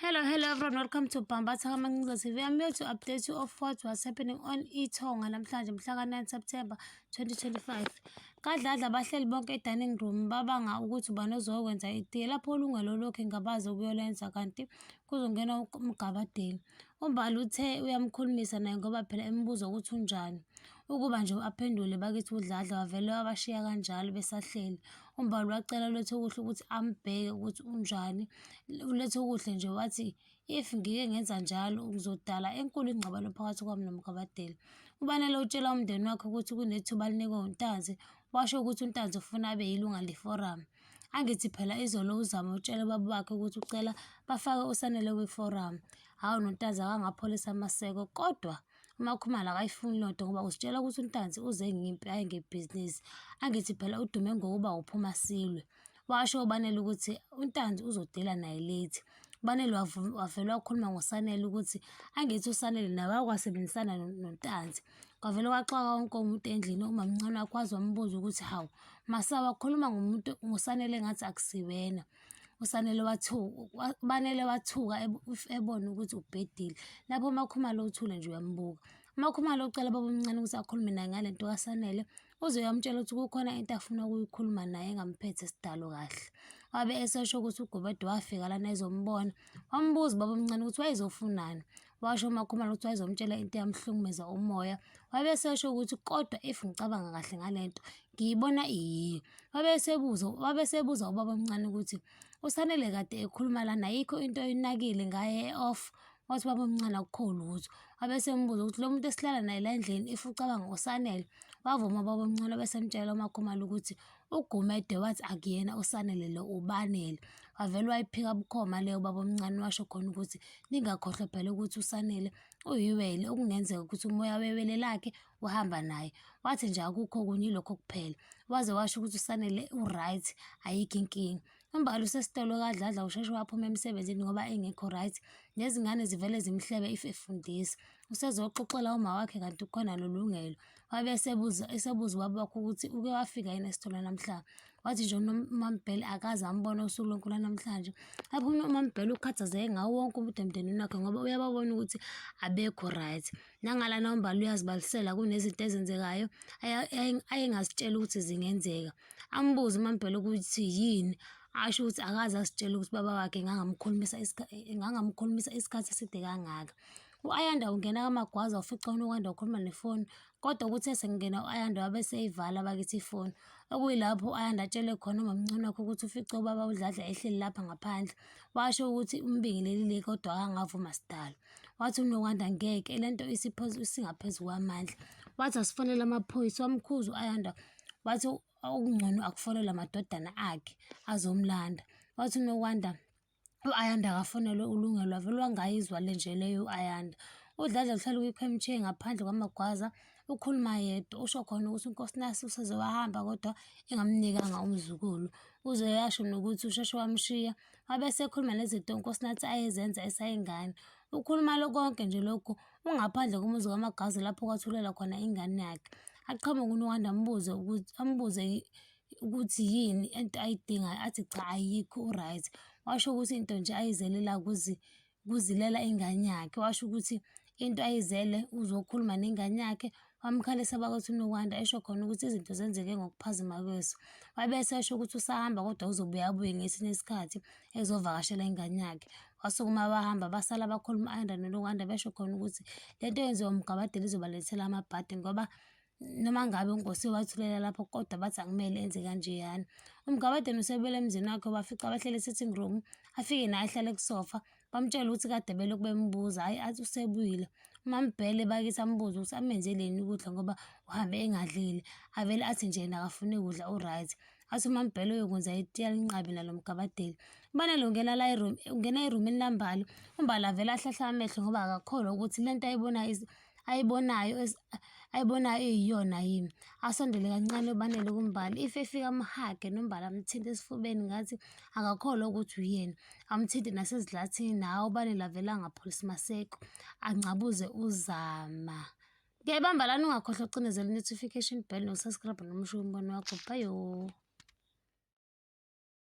Hello everyone, welcome to Bambatha Mangiza TV. I'm here to update you of what was happening on iTonga namhlanje mhla 9 September 2025. Kadladla abahleli bonke e-dining room babanga ukuthi ubani ozokwenza itiye lapho ulungelo lokhu ngabazi ukuyolenza kanti kuzongena uMgabadeli. UMbali uthe uyamkhulumisa naye ngoba phela embuza ukuthi unjani. Ukuba nje aphendule bakithi uDladla wavele wabashiya kanjalo besahleli. UMbali wacela uLethu Kuhle ukuthi ambheke ukuthi unjani. uLethu Kuhle nje wathi if ngike ngenza njalo ukuzodala enkulu ingxabano phakathi kwami noMgabadeli. Ubanele utshela umndeni wakhe ukuthi kunethuba alinikwe uNtanzi, washo ukuthi uNtanzi ufuna abe yilunga leforamu. Angithi phela izolo uzama utshela ubaba wakhe ukuthi ucela bafake uSanele kwiforamu. Hawu noNtanzi akangapholisa amaseko kodwa uMakhumalo akayifuni lonto ngoba usitshela ukuthi uNtanzi uze ngimpi hayi ngebhizinisi. Angithi phela udume ngokuba uphuma silwe. Washo uBanele ukuthi uNtanzi uzodela naye late. uBanele wavele wakhuluma ngoSanele ukuthi angithi uSanele naye wakwasebenzisana noNtanzi. Kwavele kwaxaka wonke umuntu endlini. Umamncane wakhe waze wambuza ukuthi hawu Masawa khuluma ngoSanele ngathi akusiwena. uBanele wathuka ebona ukuthi ubhedile. Lapho uMakhumalo uthule nje uyambuka. uMakhumalo ucela baba omncane ukuthi akhulume naye ngalento kaSanele. Uze uyamtshela ukuthi kukhona into afuna ukuyikhuluma naye engamphethe sidalo kahle. Wabe esesho ukuthi uGobede wafika lana ezombona. Wambuza baba omncane ukuthi wayezofunani. Washo uMakhumalo ukuthi wayezomtshela into eyamhlungumeza umoya. Wabe esesho ukuthi kodwa if ngicabanga kahle ngalento ngiyibona iyiyo. Wabe esebuza ubaba omncane ukuthi uSanele kade ekhuluma lana ayikho into oyinakile ngaye off. Wathi ubaba omncane akukho lutho. Wabe esembuza ukuthi lo muntu esihlala naye la endlini if ucabanga ngoSanele. Wavuma ubaba omncane besemtshela uMakhumalo ukuthi uGumede wathi akuyena uSanele lo uBanele. Wavele wayiphika bukhoma leyo ubaba omncane washo khona ukuthi ningakhohlwa phela ukuthi uSanele uyiwele okungenzeka ukuthi umoya wewele lakhe uhamba naye. Wathi nje akukho kunye ilokho kuphela. Waze washo ukuthi uSanele uright ayikho inkinga. uMbali usesitolo kaDladla usheshe waphuma emsebenzini ngoba engekho right. Nezingane zivele zimhlebe if efundisa. Usezoxoxela uma wakhe kanti kukhona lolungelo. Wabe esebuza ubaba wakhe ukuthi uke wafika yini esitolo namhlanje. Wathi nje uMaMbhele akaze ambona usuku lonke namhlanje. Lapho uMaMbhele ukhathazeke ngawo wonke umuntu emndenini wakhe ngoba uyababona ukuthi abekho right. Nangalana uMbali uyazibalisela kunezinto ezenzekayo ayengazitshela ukuthi zingenzeka. Ambuza uMaMbhele ukuthi yini. Asho ukuthi akaze asitshele ukuthi baba wakhe engangamkhulumisa isikhathi eside kangaka. U-Ayanda ungena kaMagwaza ufica uNokwanda ukhuluma nefoni kodwa ukuthi esengena u-Ayanda wabe seyivala bakithi ifoni. Okuyilapho u-Ayanda atshele khona umamncane wakhe ukuthi ufice ubaba uDladla ehleli lapha ngaphandle. Washo ukuthi umbingelelile kodwa akangavuma sidalo. Wathi uNokwanda ngeke lento isingaphezu kwamandla. Wathi asifonele amaphoyisa. Wamkhuza u-Ayanda wathi okungcono akufonele amadodana akhe azomlanda. Wathi uNokwanda u-Ayanda akafonelwe ulungelo wavele wangayizwa le nje leyo u-Ayanda. uDladla uhlala kwikhwemtshe ngaphandle kwaMagwaza ukhuluma yedwa. Usho khona ukuthi uNkosinathi usezowahamba kodwa engamnikanga umzukulu. Uze yasho nokuthi usheshe wamshiya. Wabe esekhuluma nezinto uNkosinathi ayezenza esayingane. Ukhuluma konke nje lokhu ungaphandle komuzi kaMagwaza lapho kwathulela khona ingane yakhe. Aqhamuka uNokwanda ambuze ukuthi yini into ayidingayo. Athi cha ayikho uright. Washo ukuthi into nje ayizelela kuzilela ingane yakhe. Washo ukuthi into ayizele uzokhuluma nengane yakhe. Wamkhalisa bakwethu uNokwanda esho khona ukuthi izinto zenzeke ngokuphazima kweso. Wabe esesho ukuthi usahamba kodwa uzobuye abuye ngesinye isikhathi ezovakashela ingane yakhe. Wasukuma bahamba basala bakhuluma u-Ayanda noNokwanda besho khona ukuthi lento yenziwa uMgabadeli izobalethela amabhadi ngoba noma ngabe uNkosi wathulela lapho kodwa bathi akumele enze kanjeyana. uMgabadeli usebuyele emzini wakhe bafica bahlele e-sitting room. Afike naye ahlale kusofa. Bamtshela ukuthi kade belokhu bembuza hayi athi usebuyile. uMaMbhele bakithi ambuza ukuthi amenzeleni ukudla ngoba uhambe engadlile. Avele athi nje yena akafuni ukudla uright. Athi uMaMbhele uyokwenza itiye alinqabi nalo Mgabadeli. uBanele ungena erumini laMbali. uMbali avele ahlahla amehlo ngoba akakholwa ukuthi lento ayibonayo iyona yini. Asondele kancane uBanele kuMbali. If efika amhage noMbali amthinte esifubeni ngathi akakholwa ukuthi uyena. Amthinte nasezidlathini nawe uBanele avele angapholisi maseko ancabuze uzama. Bamba lana ungakhohlwa ucinezela i-notification bell no-subscribe nomusho umbono wakho. Bye.